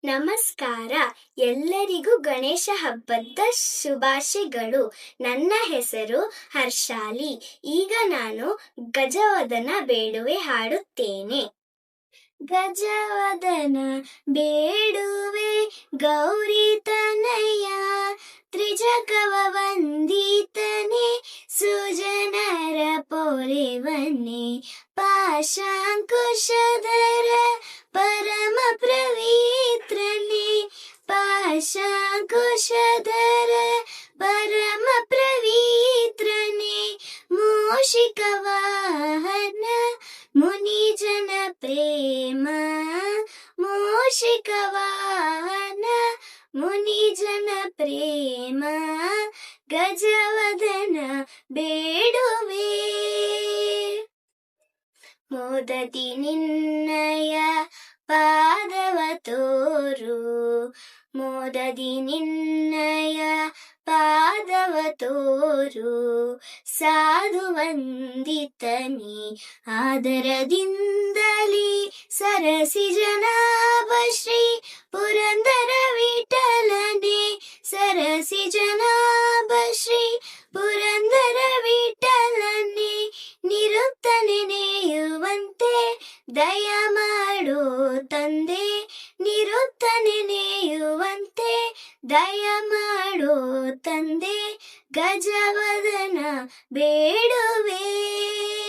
ನಮಸ್ಕಾರ. ಎಲ್ಲರಿಗೂ ಗಣೇಶ ಹಬ್ಬದ ಶುಭಾಶಯಗಳು. ನನ್ನ ಹೆಸರು ಹರ್ಷಾಲಿ. ಈಗ ನಾನು ಗಜವದನ ಬೇಡುವೆ ಹಾಡುತ್ತೇನೆ. ಗಜವದನ ಬೇಡುವೆ ಗೌರಿ ತನಯ, ತ್ರಿಜಗವ ವಂದಿತನೆ ಸುಜನರ ಪೊರೆವನೆ, ಪಾಶಾಂಕುಶಧರ ಪರಮ ಪವಿತ್ರನೆ, ಪಾಶಾಂಕುಶಧರ ಪರಮ ಪವಿತ್ರನೆ, ಮೂಷಿಕ ವಾಹನ ಮುನಿಜನ ಪ್ರೇಮ, ಮೂಷಿಕ ವಾಹನ ಮುನಿಜನ ಪ್ರೇಮ, ಗಜವದನ ಬೇಡುವೆ. ಮೋದದಿ ನಿನ್ನಯ ಪಾದವ ತೋರು, ಮೋದದಿ ನಿನ್ನಯ ಪಾದವ ತೋರು, ಸಾಧು ವಂದಿತನಿ ಆದರದಿಂದಲಿ ಸರಸಿ ಜನಾಭ ಶ್ರೀ ಪುರಂದರ ವಿಠಲನೆ, ಸರಸಿ ಜನಾಭ ಶ್ರೀ ಪುರಂದರ ವಿಠಲನೆ, ನಿರುತ್ತ ನೆನೆಯುವಂತೆ ದಯ ಮಾಡೋ ತಂದೆ, ನಿರುತ್ತ ನೆನೆಯುವಂತೆ ದಯ ಮಾಡೋ ತಂದೆ, ಗಜವದನ ಬೇಡುವೆ.